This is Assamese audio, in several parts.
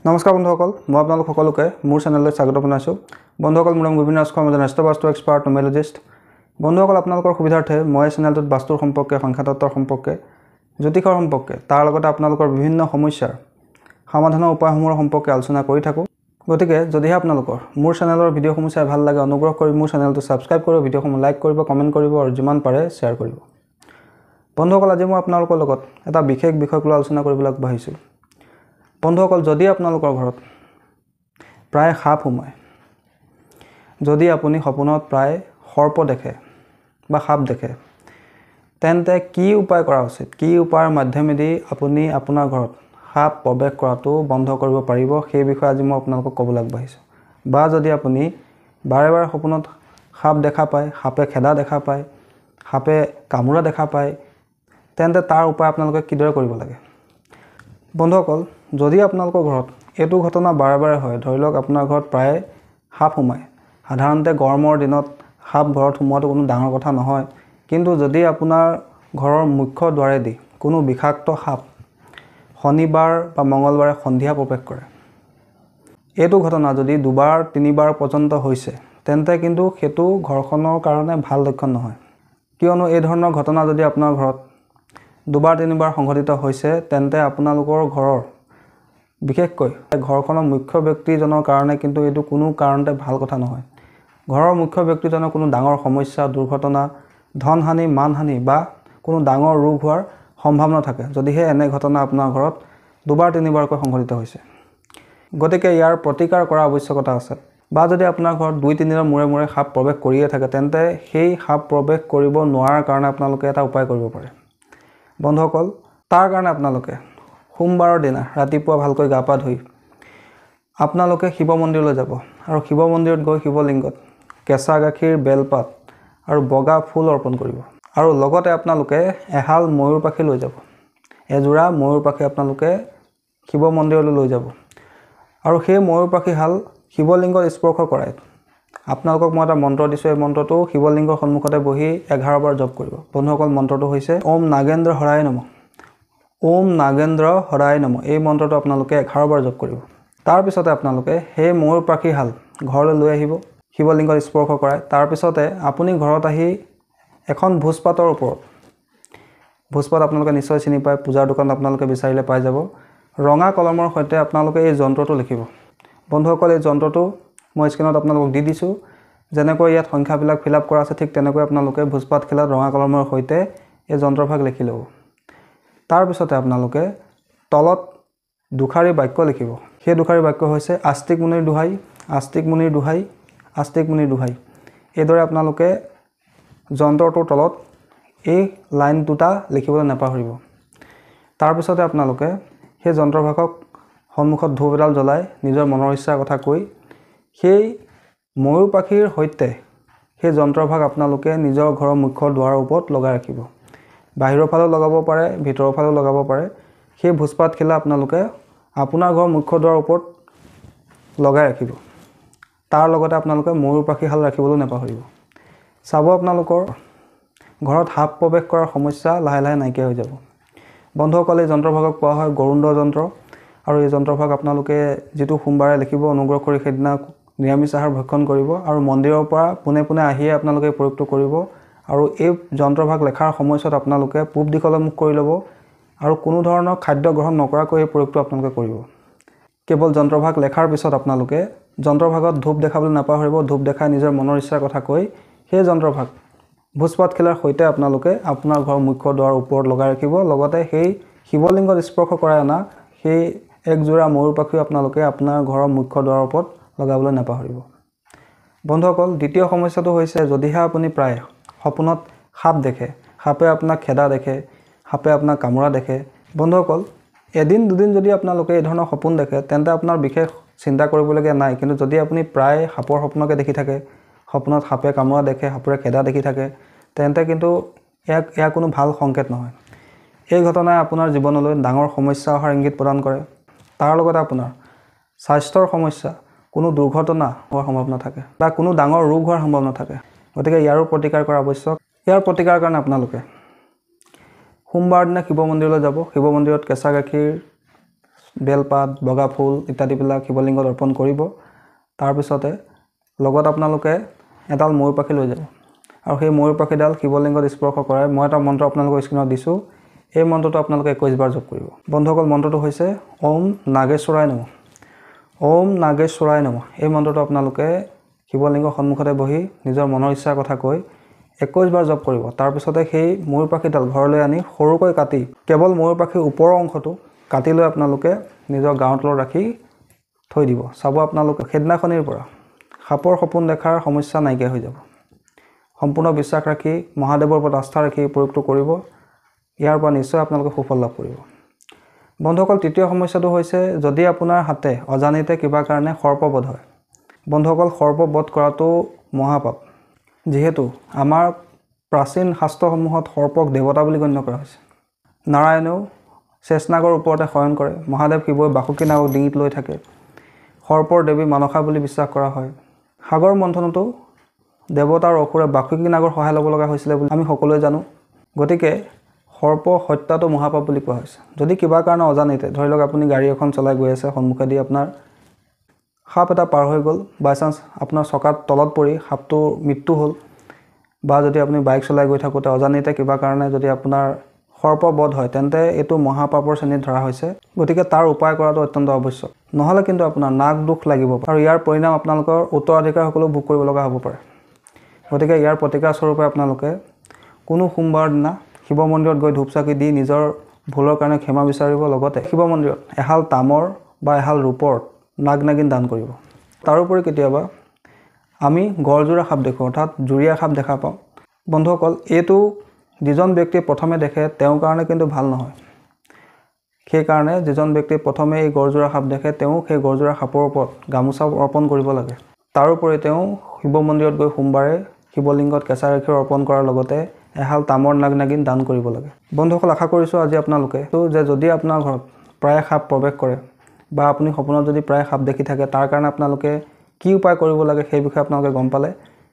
নমস্কাৰ বন্ধুসকল, মই আপোনালোক সকলোকে মোৰ চেনেললৈ স্বাগত জনাইছোঁ। বন্ধুসকল, মোৰ নাম গোবিন্দ ৰাজখোৱা, মই এজন বাস্তু এক্সপাৰ্ট নিউমেৰলজিষ্ট। বন্ধুসকল, আপোনালোকৰ সুবিধাৰ্থে মই চেনেলটোত বাস্তুৰ সম্পৰ্কে, সংখ্যাতত্বৰ সম্পৰ্কে, জ্যোতিষৰ সম্পৰ্কে, তাৰ লগতে আপোনালোকৰ বিভিন্ন সমস্যাৰ সমাধানৰ উপায়সমূহৰ সম্পৰ্কে আলোচনা কৰি থাকোঁ। গতিকে যদিহে আপোনালোকৰ মোৰ চেনেলৰ ভিডিঅ'সমূহ চাই ভাল লাগে, অনুগ্ৰহ কৰি মোৰ চেনেলটো ছাবস্ক্ৰাইব কৰিব, ভিডিঅ'সমূহ লাইক কৰিব, কমেণ্ট কৰিব আৰু যিমান পাৰে শ্বেয়াৰ কৰিব। বন্ধুসকল, আজি মই আপোনালোকৰ লগত এটা বিশেষ বিষয়ক লৈ আলোচনা কৰিবলৈ আগবাঢ়িছোঁ। বন্ধুসকল, যদি আপোনালোকৰ ঘৰত প্ৰায় সাপ সোমায়, যদি আপুনি সপোনত প্ৰায় সৰ্প দেখে বা সাপ দেখে, তেন্তে কি উপায় কৰা উচিত, কি উপায়ৰ মাধ্যমেদি আপুনি আপোনাৰ ঘৰত সাপ প্ৰৱেশ কৰাটো বন্ধ কৰিব পাৰিব, সেই বিষয়ে আজি মই আপোনালোকক ক'বলৈ আগবাঢ়িছোঁ। বা যদি আপুনি বাৰে বাৰে সপোনত সাপ দেখা পায়, সাপে খেদা দেখা পায়, সাপে কামোৰা দেখা পায়, তেন্তে তাৰ উপায় আপোনালোকে কিদৰে কৰিব লাগে। বন্ধুসকল, যদি আপোনালোকৰ ঘৰত এইটো ঘটনা বাৰে বাৰে হয়, ধৰি লওক আপোনাৰ ঘৰত প্ৰায় সাপ সোমায়, সাধাৰণতে গৰমৰ দিনত সাপ ঘৰত সোমোৱাটো কোনো ডাঙৰ কথা নহয়, কিন্তু যদি আপোনাৰ ঘৰৰ মুখ্য দুৱাৰেদি কোনো বিষাক্ত সাপ শনিবাৰ বা মঙলবাৰে সন্ধিয়া প্ৰৱেশ কৰে, এইটো ঘটনা যদি দুবাৰ তিনিবাৰ পৰ্যন্ত হৈছে, তেন্তে কিন্তু সেইটো ঘৰখনৰ কাৰণে ভাল লক্ষণ নহয়। কিয়নো এই ধৰণৰ ঘটনা যদি আপোনাৰ ঘৰত দুবাৰ তিনিবাৰ সংঘটিত হৈছে, তেন্তে আপোনালোকৰ ঘৰৰ বিশেষকৈ ঘৰখনৰ মুখ্য ব্যক্তিজনৰ কাৰণে কিন্তু এইটো কোনো কাৰণতে ভাল কথা নহয়। ঘৰৰ মুখ্য ব্যক্তিজনৰ কোনো ডাঙৰ সমস্যা, দুৰ্ঘটনা, ধনহানি, মানহানি বা কোনো ডাঙৰ ৰোগ হোৱাৰ সম্ভাৱনা থাকে, যদিহে এনে ঘটনা আপোনাৰ ঘৰত দুবাৰ তিনিবাৰকৈ সংঘটিত হৈছে। গতিকে ইয়াৰ প্ৰতিকাৰ কৰাৰ আৱশ্যকতা আছে। বা যদি আপোনাৰ ঘৰত 2-3 দিনৰ মূৰে মূৰে সাপ প্ৰৱেশ কৰিয়ে থাকে, তেন্তে সেই সাপ প্ৰৱেশ কৰিব নোৱাৰাৰ কাৰণে আপোনালোকে এটা উপায় কৰিব পাৰে। বন্ধুসকল, তাৰ কাৰণে আপোনালোকে সোমবাৰৰ দিনা ৰাতিপুৱা ভালকৈ গা পা ধুই আপোনালোকে শিৱ মন্দিৰলৈ যাব আৰু শিৱ মন্দিৰত গৈ শিৱলিংগত কেঁচা গাখীৰ, বেলপাত আৰু বগা ফুল অৰ্পণ কৰিব। আৰু লগতে আপোনালোকে এহাল ময়ূৰ পাখি লৈ যাব, এযোৰা ময়ূৰ পাখি আপোনালোকে শিৱ মন্দিৰলৈ লৈ যাব আৰু সেই ময়ূৰ পাখিহাল শিৱলিংগত স্পৰ্শ কৰাই আপোনালোকক মই এটা মন্ত্ৰ দিছোঁ। এই মন্ত্ৰটো শিৱলিংগৰ সন্মুখতে বহি 11 বাৰ জপ কৰিব। বন্ধুসকল, মন্ত্ৰটো হৈছে ওম নাগেন্দ্ৰ হৰায় নমঃ, ওম নাগেন্দ্ৰ হৰায় নমঃ। এই মন্ত্ৰটো আপোনালোকে 11 বাৰ জপ কৰিব। তাৰপিছতে আপোনালোকে সেই ময়ূৰ পাখিহাল ঘৰলৈ লৈ আহিব, শিৱলিংগত স্পৰ্শ কৰাই। তাৰপিছতে আপুনি ঘৰত আহি এখন ভোজপাতৰ ওপৰত, ভোজপাত আপোনালোকে নিশ্চয় চিনি পায়, পূজাৰ দোকানত আপোনালোকে বিচাৰিলে পাই যাব, ৰঙা কলমৰ সৈতে আপোনালোকে এই যন্ত্ৰটো লিখিব। বন্ধুসকল, এই যন্ত্ৰটো মই স্ক্ৰীণত আপোনালোকক দি দিছোঁ। যেনেকৈ ইয়াত সংখ্যাবিলাক ফিল আপ কৰা আছে, ঠিক তেনেকৈ আপোনালোকে ভোজপাত খিলাত ৰঙা কলমৰ সৈতে এই যন্ত্ৰভাগ লিখি ল'ব। তাৰপিছতে আপোনালোকে তলত দুষাৰি বাক্য লিখিব। সেই দুষাৰি বাক্য হৈছে আস্তিক মুনিৰ দোহাই, আস্তিক মুনিৰ দোহাই, আস্তিক মুনিৰ দোহাই। এইদৰে আপোনালোকে যন্ত্ৰটোৰ তলত এই লাইন দুটা লিখিবলৈ নাপাহৰিব। তাৰপিছতে আপোনালোকে সেই যন্ত্ৰভাগক সন্মুখত ধূপ এডাল জ্বলাই নিজৰ মনৰ ইচ্ছাৰ কথা কৈ সেই ময়ূৰ পাখিৰ সৈতে সেই যন্ত্ৰভাগ আপোনালোকে নিজৰ ঘৰৰ মুখ্য দুৱাৰৰ ওপৰত লগাই ৰাখিব। বাহিৰৰ ফালেও লগাব পাৰে, ভিতৰৰ ফালেও লগাব পাৰে। সেই ভোজপাতখিলা আপোনালোকে আপোনাৰ ঘৰৰ মুখ্য দুৱাৰৰ ওপৰত লগাই ৰাখিব। তাৰ লগতে আপোনালোকে ময়ূৰ পাখিহাল ৰাখিবলৈ নাপাহৰিব। চাব, আপোনালোকৰ ঘৰত সাপ প্ৰৱেশ কৰাৰ সমস্যা লাহে লাহে নাইকিয়া হৈ যাব। বন্ধুসকল, এই যন্ত্ৰভাগক কোৱা হয় গৰুণ্ড যন্ত্ৰ। আৰু এই যন্ত্ৰভাগ আপোনালোকে যিটো সোমবাৰে লিখিব, অনুগ্ৰহ কৰি সেইদিনা নিৰামিষ আহাৰ ভক্ষণ কৰিব আৰু মন্দিৰৰ পৰা পোনে পোনে আহিয়ে আপোনালোকে প্ৰয়োগটো কৰিব। আৰু এই যন্ত্ৰভাগ লেখাৰ সময়ছোৱাত আপোনালোকে পূব দিশলৈ মুখ কৰি ল'ব আৰু কোনো ধৰণৰ খাদ্য গ্ৰহণ নকৰাকৈ এই প্ৰয়োগটো আপোনালোকে কৰিব। কেৱল যন্ত্ৰভাগ লেখাৰ পিছত আপোনালোকে যন্ত্ৰভাগত ধূপ দেখাবলৈ নাপাহৰিব। ধূপ দেখাই নিজৰ মনৰ ইচ্ছাৰ কথা কৈ সেই যন্ত্ৰভাগ ভোজপাতখিলাৰ সৈতে আপোনালোকে আপোনাৰ ঘৰৰ মুখ্য দুৱাৰৰ ওপৰত লগাই ৰাখিব। লগতে সেই শিৱলিংগত স্পৰ্শ কৰাই অনা সেই একযোৰা ময়ূৰ পাখিও আপোনালোকে আপোনাৰ ঘৰৰ মুখ্য দুৱাৰৰ ওপৰত লগাবলৈ নাপাহৰিব। বন্ধুসকল, দ্বিতীয় সমস্যাটো হৈছে যদিহে আপুনি প্ৰায় সপোনত সাপ দেখে, সাপে আপোনাক খেদা দেখে, সাপে আপোনাক কামোৰা দেখে। বন্ধুসকল, এদিন দুদিন যদি আপোনালোকে এই ধৰণৰ সপোন দেখে, তেন্তে আপোনাৰ বিশেষ চিন্তা কৰিবলগীয়া নাই। কিন্তু যদি আপুনি প্ৰায় সাপৰ সপোনকে দেখি থাকে, সপোনত সাপে কামোৰা দেখে, সাপৰে খেদা দেখি থাকে, তেন্তে কিন্তু এয়া কোনো ভাল সংকেত নহয়। এই ঘটনাই আপোনাৰ জীৱনলৈ ডাঙৰ সমস্যা অহাৰ ইংগিত প্ৰদান কৰে। তাৰ লগতে আপোনাৰ স্বাস্থ্যৰ সমস্যা, কোনো দুৰ্ঘটনা হোৱাৰ সম্ভাৱনা থাকে বা কোনো ডাঙৰ ৰোগ হোৱাৰ সম্ভাৱনা থাকে। গতিকে ইয়াৰো প্ৰতিকাৰ কৰা আৱশ্যক। ইয়াৰ প্ৰতিকাৰৰ কাৰণে আপোনালোকে সোমবাৰ দিনা শিৱ মন্দিৰলৈ যাব। শিৱ মন্দিৰত কেঁচা গাখীৰ বেলপাত বগা ফুল ইত্যাদিবিলাক শিৱলিংগত অৰ্পণ কৰিব তাৰপিছতে লগত আপোনালোকে এডাল ময়ূৰ পাখি লৈ যাব আৰু সেই ময়ূৰ পাখিডাল শিৱলিংগত স্পৰ্শ কৰাই মই এটা মন্ত্ৰ আপোনালোকৰ স্ক্ৰীনত দিছোঁ এই মন্ত্ৰটো আপোনালোকে 21 বাৰ জপ কৰিব বন্ধুসকল মন্ত্ৰটো হৈছে ওম নাগেশ্বৰায় নমঃ ওম নাগেশ্বৰায় নমঃ এই মন্ত্ৰটো আপোনালোকে শিৱলিংগৰ সন্মুখতে বহি নিজৰ মনৰ ইচ্ছাৰ কথা কৈ 21 বাৰ জপ কৰিব তাৰপিছতে সেই ময়ূৰ পাখিডাল ঘৰলৈ আনি সৰুকৈ কাটি কেৱল ময়ূৰ পাখিৰ ওপৰৰ অংশটো কাটি লৈ আপোনালোকে নিজৰ গাঁৱৰ তলত ৰাখি থৈ দিব চাব আপোনালোকে সেইদিনাখনিৰ পৰা সাপৰ সপোন দেখাৰ সমস্যা নাইকিয়া হৈ যাব সম্পূৰ্ণ বিশ্বাস ৰাখি মহাদেৱৰ ওপৰত আস্থা ৰাখি প্ৰয়োগটো কৰিব ইয়াৰ পৰা নিশ্চয় আপোনালোকে সুফল লাভ কৰিব বন্ধুসকল তৃতীয় সমস্যাটো হৈছে যদি আপোনাৰ হাতে অজানিতে কিবা কাৰণে সৰ্পবধ হয় বন্ধুসকল সৰ্পবধ কৰাটো মহাপাপ যিহেতু আমাৰ প্ৰাচীন শাস্ত্ৰসমূহত সৰ্পক দেৱতা বুলি গণ্য কৰা হৈছে নাৰায়ণেও শেষনাগৰ ওপৰতে শয়ন কৰে মহাদেৱ শিৱই বাসুকী নাগক ডিঙিত লৈ থাকে সৰ্পৰ দেৱী মানসা বুলি বিশ্বাস কৰা হয় সাগৰ মন্থনতো দেৱতাৰ অসুৰে বাসুকী নাগৰ সহায় ল'ব লগা হৈছিলে বুলি আমি সকলোৱে জানো গতিকে সৰ্প হত্যাটো মহাপাপ বুলি কোৱা হৈছে যদি কিবা কাৰণে অজানিতে ধৰি লওক আপুনি গাড়ী এখন চলাই গৈ আছে সন্মুখেদি আপোনাৰ সাপ এটা পাৰ হৈ গ'ল বাই চান্স আপোনাৰ চকাত তলত পৰি সাপটো মৃত্যু হ'ল বা যদি আপুনি বাইক চলাই গৈ থাকোঁতে অজানিতে কিবা কাৰণে যদি আপোনাৰ সৰ্পবধ হয় তেন্তে এইটো মহাপাপৰ শ্ৰেণীত ধৰা হৈছে গতিকে তাৰ উপায় কৰাটো অত্যন্ত আৱশ্যক নহ'লে কিন্তু আপোনাৰ নাক দুখ লাগিব আৰু ইয়াৰ পৰিণাম আপোনালোকৰ উত্তৰাধিকাৰীসকলেও ভোগ কৰিব লগা হ'ব পাৰে গতিকে ইয়াৰ প্ৰতিকাৰ স্বৰূপে আপোনালোকে কোনো সোমবাৰ দিনা শিৱ মন্দিৰত গৈ ধূপ চাকি দি নিজৰ ভুলৰ কাৰণে ক্ষমা বিচাৰিব লগতে শিৱ মন্দিৰত এহাল তামৰ বা এহাল ৰূপৰ নাগ নাগিন দান কৰিব তাৰোপৰি কেতিয়াবা আমি গড়জোৰা সাপ দেখোঁ অৰ্থাৎ জুৰীয়া সাপ দেখা পাওঁ বন্ধুসকল এইটো যিজন ব্যক্তিয়ে প্ৰথমে দেখে তেওঁৰ কাৰণে কিন্তু ভাল নহয় সেইকাৰণে যিজন ব্যক্তিয়ে প্ৰথমে এই গড়জোৰা সাপ দেখে তেওঁ সেই গড়জোৰা সাপৰ ওপৰত গামোচা অৰ্পণ কৰিব লাগে তাৰোপৰি তেওঁ শিৱ মন্দিৰত গৈ সোমবাৰে শিৱলিংগত কেঁচা গাখীৰ অৰ্পণ কৰাৰ লগতে এহাল তামৰ নাগ নাগিন দান কৰিব লাগে বন্ধুসকল আশা কৰিছোঁ আজি আপোনালোকে যে যদি আপোনাৰ ঘৰত প্ৰায় সাপ প্ৰৱেশ কৰে বা আপুনি সপোনত যদি প্ৰায় সাপ দেখি থাকে তাৰ কাৰণে আপোনালোকে কি উপায় কৰিব লাগে সেই বিষয়ে আপোনালোকে গম পালে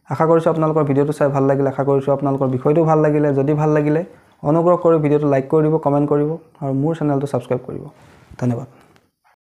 আশা কৰিছোঁ আপোনালোকৰ ভিডিঅ'টো চাই ভাল লাগিলে আশা কৰিছোঁ আপোনালোকৰ বিষয়টো ভাল লাগিলে যদি ভাল লাগিলে অনুগ্ৰহ কৰি ভিডিঅ'টো লাইক কৰি দিব কমেণ্ট কৰিব আৰু মোৰ চেনেলটো ছাবস্ক্ৰাইব কৰিব ধন্যবাদ